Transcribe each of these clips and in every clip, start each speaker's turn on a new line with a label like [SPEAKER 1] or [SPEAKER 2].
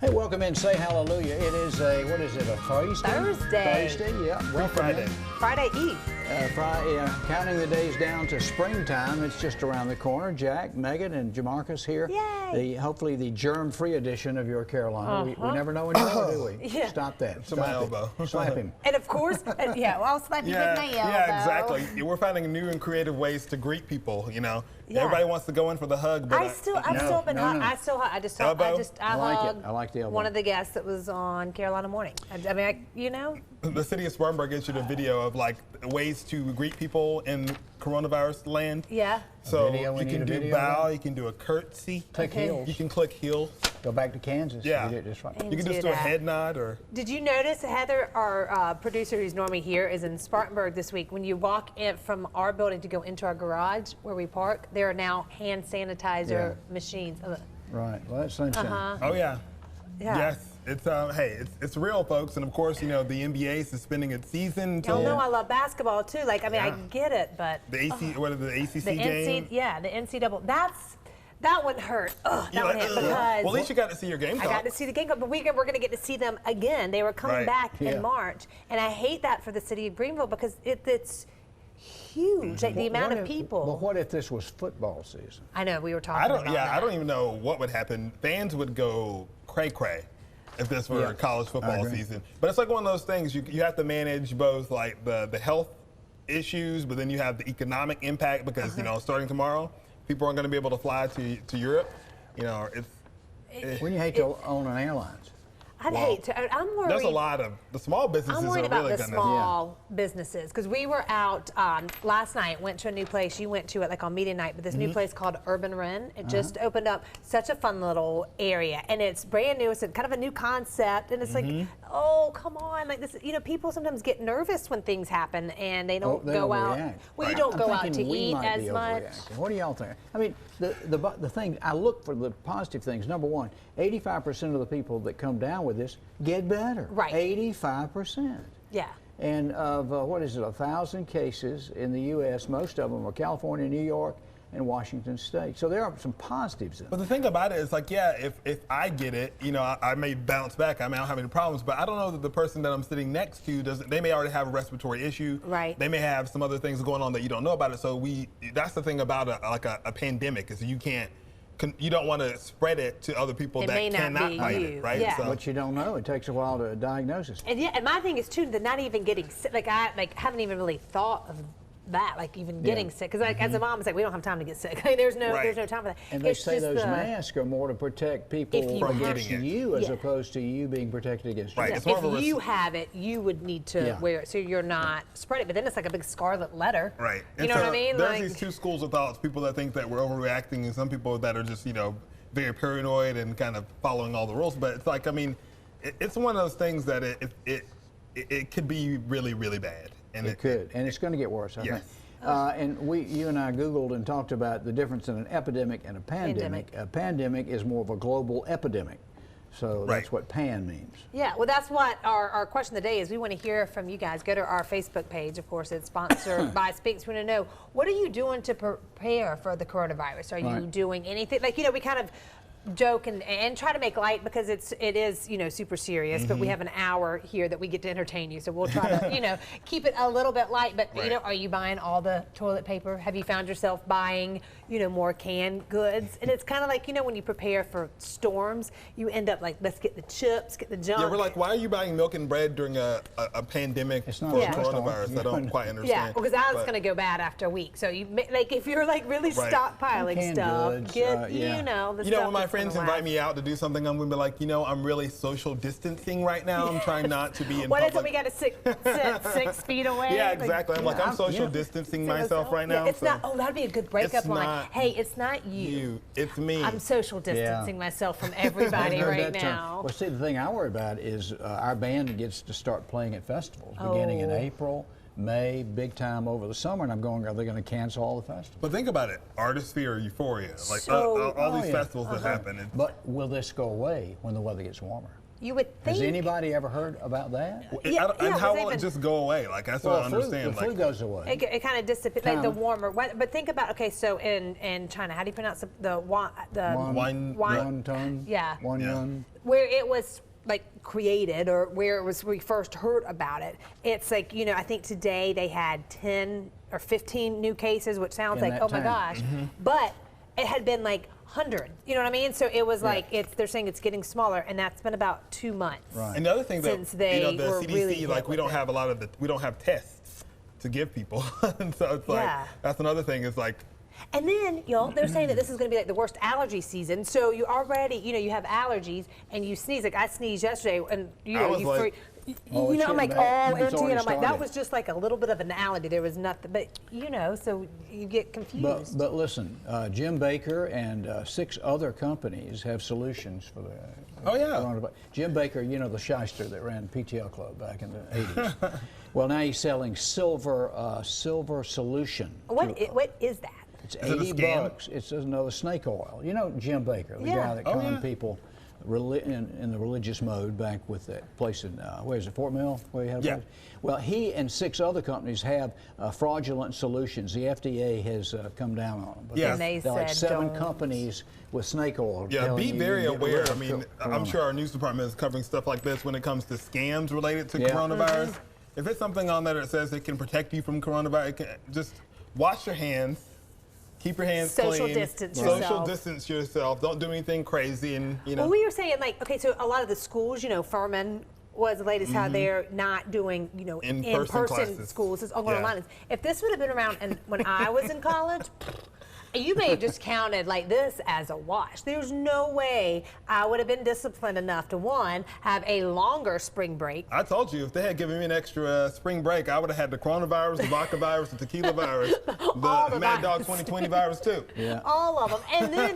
[SPEAKER 1] Hey, welcome in. Say hallelujah. It is a, what is it, a Thursday? Thursday, yeah. Welcome
[SPEAKER 2] Friday.
[SPEAKER 1] in.
[SPEAKER 3] Friday Eve.
[SPEAKER 1] Counting the days down to springtime. It's just around the corner. Jack, Megan, and Jamarcus here.
[SPEAKER 3] Yay.
[SPEAKER 1] Hopefully the germ-free edition of Your Carolina. We never know anymore, do we?
[SPEAKER 3] Yeah.
[SPEAKER 1] Stop that.
[SPEAKER 2] To my elbow.
[SPEAKER 1] Slap him.
[SPEAKER 3] And of course, I'll slap you with my elbow.
[SPEAKER 2] Yeah, exactly. We're finding new and creative ways to greet people, you know.
[SPEAKER 3] Yeah.
[SPEAKER 2] Everybody wants to go in for the hug, but
[SPEAKER 3] I
[SPEAKER 1] like the elbow.
[SPEAKER 3] One of the guests that was on Carolina Morning. I mean,
[SPEAKER 2] the city of Spartanburg issued a video of like ways to greet people in coronavirus land.
[SPEAKER 3] Yeah.
[SPEAKER 2] So
[SPEAKER 1] video,
[SPEAKER 2] you can do bow, you can do a curtsy.
[SPEAKER 1] Click heels.
[SPEAKER 2] You can click heels.
[SPEAKER 1] Go back to Kansas.
[SPEAKER 2] Yeah.
[SPEAKER 1] You did it just right.
[SPEAKER 2] You can just do a head nod or.
[SPEAKER 3] Did you notice Heather, our producer who's normally here, is in Spartanburg this week. When you walk in from our building to go into our garage where we park, there are now hand sanitizer machines.
[SPEAKER 1] Right. Well, that's sunshine.
[SPEAKER 2] Oh yeah.
[SPEAKER 3] Yeah.
[SPEAKER 2] Yes. It's it's real, folks, and of course, you know, the NBA is suspending its season.
[SPEAKER 3] Y'all know I love basketball too. Like, I mean, I get it, but
[SPEAKER 2] the ACC game?
[SPEAKER 3] the NCAA. That one hurt. Ugh, that one hit because.
[SPEAKER 2] Well, at least you got to see your game.
[SPEAKER 3] I got to see the game, but we're going to get to see them again. They were coming back in March, and I hate that for the city of Greenville because it's huge. Like the amount of people.
[SPEAKER 1] But what if this was football season?
[SPEAKER 3] I know we were talking about that.
[SPEAKER 2] I don't even know what would happen. Fans would go cray-cray if this were college football season. But it's like one of those things you have to manage both like the health issues, but then you have the economic impact because you know, starting tomorrow, people aren't going to be able to fly to Europe. You know,
[SPEAKER 1] Wouldn't you hate to own an airlines?
[SPEAKER 3] I'd hate to. I'm worried.
[SPEAKER 2] There's a lot of the small businesses.
[SPEAKER 3] I'm worried about
[SPEAKER 2] really
[SPEAKER 3] the small businesses because we were out last night. Went to a new place. You went to it like on media night, but this new place called Urban Wren. It just opened up. Such a fun little area, and it's brand new. It's kind of a new concept, and it's like, oh come on, like this. You know, people sometimes get nervous when things happen, and they don't go out. Well, you don't go out to eat as much.
[SPEAKER 1] What do y'all think? I mean, the thing I look for the positive things. Number one, 85% of the people that come down with this get better.
[SPEAKER 3] Right.
[SPEAKER 1] 85%.
[SPEAKER 3] Yeah.
[SPEAKER 1] And of, 1,000 cases in the U.S., most of them are California, New York, and Washington State. So there are some positives in it.
[SPEAKER 2] But the thing about it is like, if I get it, you know, I may bounce back. I don't have any problems, but I don't know that the person that I'm sitting next to they may already have a respiratory issue.
[SPEAKER 3] Right.
[SPEAKER 2] They may have some other things going on that you don't know about it. So that's the thing about a pandemic is you don't want to spread it to other people that cannot fight it, right?
[SPEAKER 3] Yeah.
[SPEAKER 2] So.
[SPEAKER 1] But you don't know. It takes a while to diagnose it.
[SPEAKER 3] And my thing is too, that not even getting sick. Like I haven't even really thought of that, like even getting sick. Because like as a mom, it's like we don't have time to get sick. Like, there's no time for that.
[SPEAKER 1] And they say those masks are more to protect people
[SPEAKER 2] from
[SPEAKER 1] against
[SPEAKER 2] getting
[SPEAKER 1] you as opposed to you being protected against you.
[SPEAKER 2] Right.
[SPEAKER 3] If you have it, you would need to wear it so you're not spreading. But then it's like a big scarlet letter.
[SPEAKER 2] Right.
[SPEAKER 3] You know what I mean?
[SPEAKER 2] There's these two schools of thoughts: people that think that we're overreacting, and some people that are just very paranoid and kind of following all the rules. But it's like, I mean, it's one of those things that it could be really, really bad. And
[SPEAKER 1] it could, and it's going to get worse, I think. And you and I Googled and talked about the difference in an epidemic and a pandemic. A pandemic is more of a global epidemic. So that's what pan means.
[SPEAKER 3] Yeah, well, that's what our question of the day is. We want to hear from you guys. Go to our Facebook page. Of course, it's sponsored by Speaks. We want to know, what are you doing to prepare for the coronavirus? Are you doing anything? Like, we kind of joke and try to make light because it is super serious, but we have an hour here that we get to entertain you, so we'll try to keep it a little bit light. But are you buying all the toilet paper? Have you found yourself buying more canned goods? And it's kind of like when you prepare for storms, you end up like, let's get the chips, get the junk.
[SPEAKER 2] Yeah, we're like, why are you buying milk and bread during a pandemic for coronavirus? I don't quite understand.
[SPEAKER 3] Yeah, because that was going to go bad after a week. So if you're like really stockpiling stuff, get the stuff.
[SPEAKER 2] When my friends invite me out to do something, I'm going to be like, I'm really social distancing right now. I'm trying not to be in
[SPEAKER 3] What
[SPEAKER 2] public.
[SPEAKER 3] is it? We got to sit 6 feet away?
[SPEAKER 2] Yeah, exactly. I'm like, I'm social distancing myself right now.
[SPEAKER 3] It's not, that'd be a good breakup line. Hey, it's not you.
[SPEAKER 2] It's me.
[SPEAKER 3] I'm social distancing myself from everybody right now.
[SPEAKER 1] Well, see, the thing I worry about is our band gets to start playing at festivals beginning in April. May, big time over the summer, and I'm going, are they going to cancel all the festivals?
[SPEAKER 2] But think about it, Artisphere, Euphoria, like all these festivals that happen.
[SPEAKER 1] But will this go away when the weather gets warmer?
[SPEAKER 3] You would think.
[SPEAKER 1] Has anybody ever heard about that?
[SPEAKER 2] And how will it just go away? Like, that's what I understand.
[SPEAKER 1] The flu goes away.
[SPEAKER 3] It kind of disappears, like the warmer weather. But think about, okay, so in China, how do you pronounce the
[SPEAKER 1] Wonton?
[SPEAKER 3] Yeah.
[SPEAKER 1] Wonton.
[SPEAKER 3] Where it was like created, or where we first heard about it, it's like, you know, I think today they had 10 or 15 new cases, which sounds like, oh my gosh. But it had been like 100, you know what I mean? So it was like, they're saying it's getting smaller, and that's been about 2 months.
[SPEAKER 1] Right.
[SPEAKER 2] And the other thing that,
[SPEAKER 3] Since they
[SPEAKER 2] the
[SPEAKER 3] were
[SPEAKER 2] CDC,
[SPEAKER 3] really
[SPEAKER 2] like, we don't have a lot of we don't have tests to give people. And so it's like, that's another thing, is like.
[SPEAKER 3] And then, y'all, they're saying that this is going to be like the worst allergy season. So you already, you know, you have allergies and you sneeze. Like I sneezed yesterday, and you know, I'm like all empty, and I'm like, that was just like a little bit of an allergy. There was nothing, but you know, so you get confused.
[SPEAKER 1] But listen, Jim Baker and 6 other companies have solutions for the coronavirus. Jim Baker, you know, the shyster that ran PTL Club back in the 80s. Well, now he's selling silver solution.
[SPEAKER 3] What is that?
[SPEAKER 1] It's $80. It's another snake oil. You know Jim Baker, the guy that conned people in the religious mode back with that place in, where is it, Fort Mill? Where you had a place? Well, he and 6 other companies have fraudulent solutions. The FDA has come down on them.
[SPEAKER 3] And they
[SPEAKER 1] there are like
[SPEAKER 3] said
[SPEAKER 1] 7 companies with snake oil.
[SPEAKER 2] Yeah, be very aware. I mean, I'm sure our news department is covering stuff like this when it comes to scams related to coronavirus. If it's something on there that says it can protect you from coronavirus, just wash your hands. Keep your hands clean.
[SPEAKER 3] Social
[SPEAKER 2] distance yourself. Don't do anything crazy, and you know.
[SPEAKER 3] Well, we were saying, like, okay, so a lot of the schools, you know, Furman was the latest how they're not doing, you know, in-person schools. It's all going online. If this would have been around when I was in college, you may have just counted like this as a wash. There's no way I would have been disciplined enough to, one, have a longer spring break.
[SPEAKER 2] I told you, if they had given me an extra spring break, I would have had the coronavirus, the vodka virus, the tequila virus, the Mad Dog 2020 virus too.
[SPEAKER 3] Yeah. All of them. And then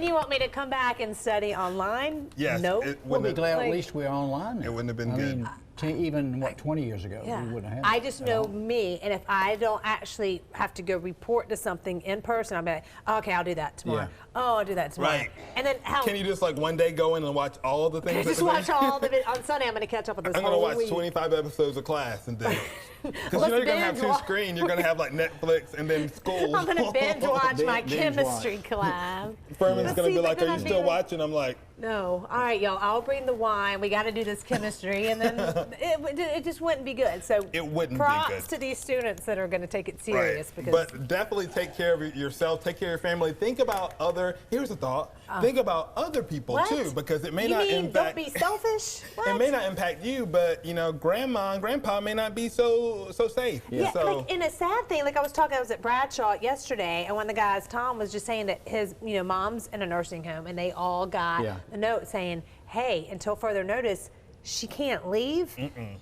[SPEAKER 3] you want me to come back and study online?
[SPEAKER 2] Yes.
[SPEAKER 3] Nope.
[SPEAKER 1] We'll be glad at least we're online now.
[SPEAKER 2] It wouldn't have been good.
[SPEAKER 1] Mean, even, 20 years ago, we wouldn't have had
[SPEAKER 3] I just know me, and if I don't actually have to go report to something in person, I'll be like, okay, I'll do that tomorrow. Oh, I'll do that tomorrow.
[SPEAKER 2] Right.
[SPEAKER 3] And then
[SPEAKER 2] can you just like one day go in and watch all the things?
[SPEAKER 3] Just watch all of it. On Sunday, I'm going to catch up with this
[SPEAKER 2] I'm
[SPEAKER 3] whole
[SPEAKER 2] going to watch 25 episodes of Class, and then because you're going to have 2 screens, you're going to have like Netflix and then school.
[SPEAKER 3] I'm going to binge watch my chemistry class.
[SPEAKER 2] Furman's going to be like, are you still watching? I'm like,
[SPEAKER 3] no. All right, y'all, I'll bring the wine. We got to do this chemistry, and then it just wouldn't be good. So
[SPEAKER 2] it wouldn't
[SPEAKER 3] props
[SPEAKER 2] be good.
[SPEAKER 3] To these students that are going to take it serious.
[SPEAKER 2] Right.
[SPEAKER 3] Because
[SPEAKER 2] but definitely take care of yourself, take care of your family. Think about here's a thought, think about other people too, because it may not impact.
[SPEAKER 3] Don't be selfish?
[SPEAKER 2] It may not impact you, but you know, grandma and grandpa may not be so safe.
[SPEAKER 3] Yeah,
[SPEAKER 2] so,
[SPEAKER 3] like, and a sad thing, like I was at Bradshaw yesterday, and one of the guys, Tom, was just saying that his, you know, mom's in a nursing home, and they all got a note saying, hey, until further notice, she can't leave,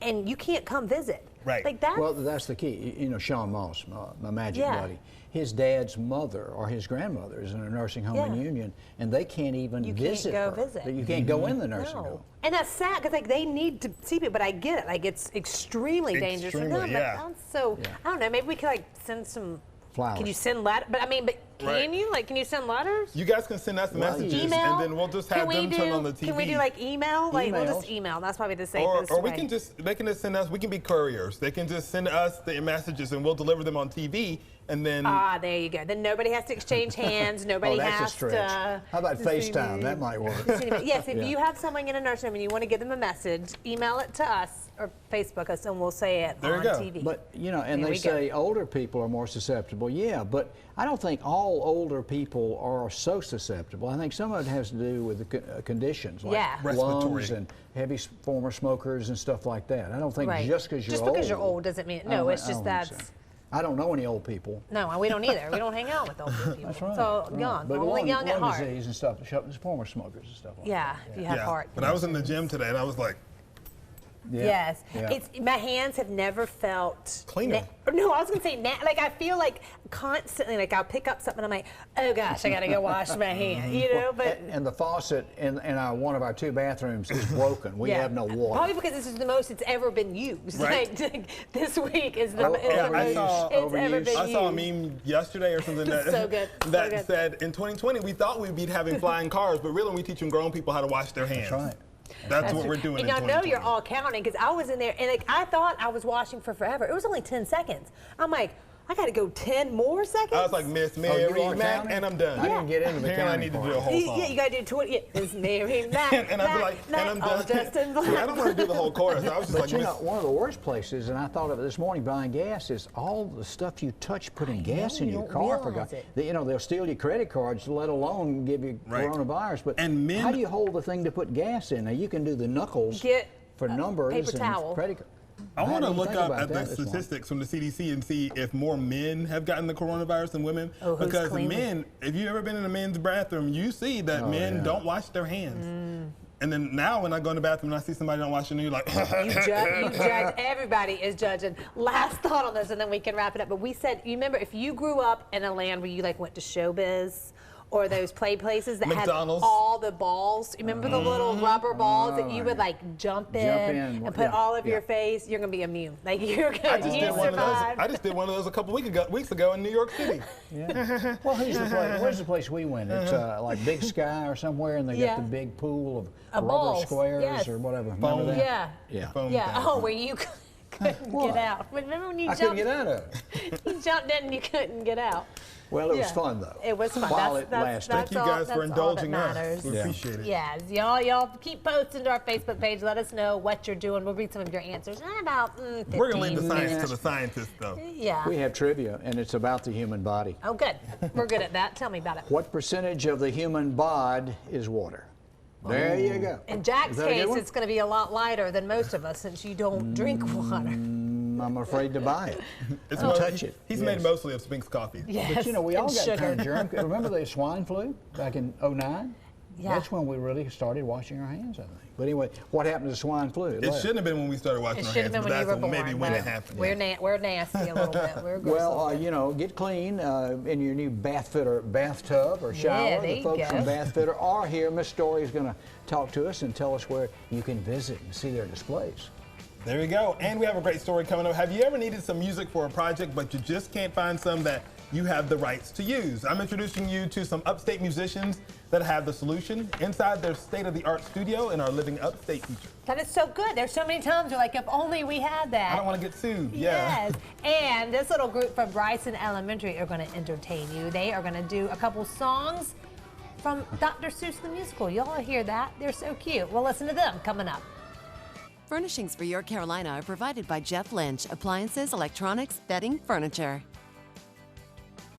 [SPEAKER 3] and you can't come visit.
[SPEAKER 2] Right.
[SPEAKER 3] Like that.
[SPEAKER 1] Well, that's the key. You know, Sean Moss, my magic buddy, his dad's mother or his grandmother is in a nursing home in Union, and they can't even visit her. You can't go in the nursing home.
[SPEAKER 3] And that's sad, because like they need to see people, but I get it. Like it's extremely dangerous for them.
[SPEAKER 2] Yeah.
[SPEAKER 3] Like, so I don't know. Maybe we could like send some
[SPEAKER 1] flowers.
[SPEAKER 3] Can you send letters? But I mean, can you? Like, can you send letters?
[SPEAKER 2] You guys can send us messages,
[SPEAKER 3] email?
[SPEAKER 2] And then we'll just have them turn on the TV.
[SPEAKER 3] Can we do like email? Like, we'll just email. That's probably the safest
[SPEAKER 2] Or
[SPEAKER 3] way.
[SPEAKER 2] they can just send us. We can be couriers. They can just send us the messages, and we'll deliver them on TV. And then
[SPEAKER 3] there you go. Then nobody has to exchange hands. Nobody
[SPEAKER 1] that's
[SPEAKER 3] has
[SPEAKER 1] a stretch.
[SPEAKER 3] to.
[SPEAKER 1] How about FaceTime? That might work.
[SPEAKER 3] Yes, if you have someone in a nursing home and you want to give them a message, email it to us or Facebook us, and we'll say it on TV.
[SPEAKER 1] But you know, and they say older people are more susceptible. Yeah, but I don't think all older people are so susceptible. I think some of it has to do with the conditions, like lungs and heavy former smokers and stuff like that. I don't think just because you're old
[SPEAKER 3] doesn't mean It's just that.
[SPEAKER 1] I don't know any old people.
[SPEAKER 3] No, we don't either. We don't hang out with old people.
[SPEAKER 1] That's right.
[SPEAKER 3] So young,
[SPEAKER 1] but
[SPEAKER 3] only young at heart.
[SPEAKER 1] Disease and stuff. Former smokers and stuff like that.
[SPEAKER 3] If you have heart.
[SPEAKER 2] But I was in the gym today, and I was like.
[SPEAKER 3] Yes. My hands have never felt
[SPEAKER 2] cleaner.
[SPEAKER 3] No, I was gonna say like I feel like constantly like I'll pick up something and I'm like, oh gosh, I gotta go wash my hand, you know. But
[SPEAKER 1] and the faucet in one of our 2 bathrooms is broken. We have no water.
[SPEAKER 3] Probably because this is the most it's ever been used.
[SPEAKER 2] Right.
[SPEAKER 3] Like this week is the most
[SPEAKER 2] I saw a
[SPEAKER 3] used.
[SPEAKER 2] meme yesterday or something that said in 2020 we thought we'd be having flying cars, but really we teaching grown people how to wash their hands.
[SPEAKER 1] That's right.
[SPEAKER 2] That's what we're doing.
[SPEAKER 3] And
[SPEAKER 2] in
[SPEAKER 3] y'all know
[SPEAKER 2] 2020.
[SPEAKER 3] you're all counting because I was in there and like, I thought I was washing for forever. It was only 10 seconds. I'm like, I got to go 10 more seconds.
[SPEAKER 2] I was like, Miss Mary
[SPEAKER 1] are
[SPEAKER 2] Mac,
[SPEAKER 1] counting?
[SPEAKER 2] and I'm done.
[SPEAKER 1] I didn't get into the
[SPEAKER 2] Apparently I
[SPEAKER 1] counting
[SPEAKER 2] need to
[SPEAKER 1] part.
[SPEAKER 2] do a whole song.
[SPEAKER 3] Yeah, you got to do 20. Yeah, Miss Mary Mac.
[SPEAKER 2] And I'd be like, and I'm
[SPEAKER 3] all
[SPEAKER 2] done.
[SPEAKER 3] dressed in black.
[SPEAKER 2] Yeah, I don't want to do the whole chorus. I was just
[SPEAKER 1] But
[SPEAKER 2] like,
[SPEAKER 1] you
[SPEAKER 2] Miss.
[SPEAKER 1] know, one of the worst places, and I thought of it this morning buying gas, is all the stuff you touch putting gas in
[SPEAKER 3] you
[SPEAKER 1] your
[SPEAKER 3] don't
[SPEAKER 1] car.
[SPEAKER 3] realize it.
[SPEAKER 1] You know, they'll steal your credit cards, let alone give you
[SPEAKER 2] Right.
[SPEAKER 1] coronavirus. But
[SPEAKER 2] And men-
[SPEAKER 1] how do you hold the thing to put gas in? Now, you can do the knuckles
[SPEAKER 3] Get
[SPEAKER 1] for numbers
[SPEAKER 3] paper
[SPEAKER 1] and
[SPEAKER 3] towel.
[SPEAKER 1] credit cards.
[SPEAKER 2] I want to
[SPEAKER 1] hadn't
[SPEAKER 2] look
[SPEAKER 1] think
[SPEAKER 2] up
[SPEAKER 1] about
[SPEAKER 2] at the
[SPEAKER 1] that this morning.
[SPEAKER 2] statistics from the CDC and see if more men have gotten the coronavirus than women.
[SPEAKER 3] Oh, who's
[SPEAKER 2] because
[SPEAKER 3] cleaning?
[SPEAKER 2] men, if you've ever been in a men's bathroom, you see that men
[SPEAKER 1] yeah.
[SPEAKER 2] don't wash their hands. And then now when I go in the bathroom and I see somebody don't wash their hands, you're like,
[SPEAKER 3] You judge. Everybody is judging. Last thought on this, and then we can wrap it up. But we said, you remember, if you grew up in a land where you like went to showbiz or those play places that
[SPEAKER 2] McDonald's.
[SPEAKER 3] had all the balls, you remember the little rubber balls that you would like jump in and put
[SPEAKER 1] yeah,
[SPEAKER 3] all of your
[SPEAKER 1] yeah.
[SPEAKER 3] face? You're gonna be immune. Like you're
[SPEAKER 2] I
[SPEAKER 3] gonna
[SPEAKER 2] just
[SPEAKER 3] you
[SPEAKER 2] did one of those.
[SPEAKER 3] survive.
[SPEAKER 2] I just did one of those a couple weeks ago in New York City.
[SPEAKER 1] Yeah. Well, where's the place we went? It's like Big Sky or somewhere, and they
[SPEAKER 3] Yeah.
[SPEAKER 1] got the big pool of
[SPEAKER 3] A
[SPEAKER 1] rubber
[SPEAKER 3] balls,
[SPEAKER 1] squares
[SPEAKER 3] yes.
[SPEAKER 1] or whatever.
[SPEAKER 2] Foam.
[SPEAKER 1] Remember that?
[SPEAKER 3] Yeah.
[SPEAKER 1] Yeah.
[SPEAKER 2] Foam
[SPEAKER 3] Yeah.
[SPEAKER 2] thing.
[SPEAKER 3] Oh, where you couldn't
[SPEAKER 1] What?
[SPEAKER 3] get out. Remember when you
[SPEAKER 1] I couldn't
[SPEAKER 3] jumped?
[SPEAKER 1] get out of it.
[SPEAKER 3] You jumped in and you couldn't get out.
[SPEAKER 1] Well, it was
[SPEAKER 3] Yeah.
[SPEAKER 1] fun though.
[SPEAKER 3] It was fun.
[SPEAKER 1] While
[SPEAKER 3] That's-
[SPEAKER 1] it
[SPEAKER 3] that's-
[SPEAKER 1] lasted.
[SPEAKER 2] Thank you guys for
[SPEAKER 3] that's all that
[SPEAKER 2] indulging us.
[SPEAKER 3] matters.
[SPEAKER 2] We
[SPEAKER 1] Yeah.
[SPEAKER 2] appreciate it.
[SPEAKER 3] Yes, y'all keep posting to our Facebook page. Let us know what you're doing. We'll read some of your answers in about 15
[SPEAKER 2] We're going to leave the science
[SPEAKER 1] minutes.
[SPEAKER 2] to the scientists, though.
[SPEAKER 3] Yeah.
[SPEAKER 1] We have trivia, and it's about the human body.
[SPEAKER 3] Oh, good. We're good at that. Tell me about it.
[SPEAKER 1] What percentage of the human bod is water? There you go.
[SPEAKER 3] In Jack's
[SPEAKER 1] Is that a good
[SPEAKER 3] case,
[SPEAKER 1] one?
[SPEAKER 3] it's going to be a lot lighter than most of us since you don't drink water.
[SPEAKER 1] I'm afraid to buy it.
[SPEAKER 2] It's
[SPEAKER 1] I'll
[SPEAKER 2] most-
[SPEAKER 1] touch it.
[SPEAKER 2] He's
[SPEAKER 1] Yes.
[SPEAKER 2] made mostly of Sphinx coffee.
[SPEAKER 3] Yes.
[SPEAKER 1] But you know, we all
[SPEAKER 3] and
[SPEAKER 1] got
[SPEAKER 3] sugar.
[SPEAKER 1] kind of germ. Remember the swine flu back in '09?
[SPEAKER 3] Yeah.
[SPEAKER 1] That's when we really started washing our hands, I think. But anyway, what happened to swine flu?
[SPEAKER 2] It
[SPEAKER 1] left.
[SPEAKER 2] shouldn't have been when we started washing
[SPEAKER 3] It
[SPEAKER 2] our
[SPEAKER 3] should
[SPEAKER 2] hands,
[SPEAKER 3] have been
[SPEAKER 2] but
[SPEAKER 3] when you
[SPEAKER 2] that's
[SPEAKER 3] were born.
[SPEAKER 2] maybe when
[SPEAKER 3] but
[SPEAKER 2] it happened.
[SPEAKER 3] We're nasty a little bit. We're gross a
[SPEAKER 1] Well,
[SPEAKER 3] little bit.
[SPEAKER 1] you know, get clean in your new bathtub or shower.
[SPEAKER 3] Yeah, there
[SPEAKER 1] The
[SPEAKER 3] you
[SPEAKER 1] folks
[SPEAKER 3] go.
[SPEAKER 1] from Bathfitter are here. Miss Story is going to talk to us and tell us where you can visit and see their displays.
[SPEAKER 2] There we go. And we have a great story coming up. Have you ever needed some music for a project, but you just can't find some that you have the rights to use? I'm introducing you to some upstate musicians that have the solution inside their state-of-the-art studio in our Living Upstate feature.
[SPEAKER 3] That is so good. There's so many times you're like, if only we had that.
[SPEAKER 2] I don't want to get sued. Yeah.
[SPEAKER 3] Yes. And this little group from Bryson Elementary are going to entertain you. They are going to do a couple songs from Dr. Seuss the Musical. Y'all hear that? They're so cute. Well, listen to them coming up.
[SPEAKER 4] Furnishings for your Carolina are provided by Jeff Lynch, appliances, electronics, bedding, furniture.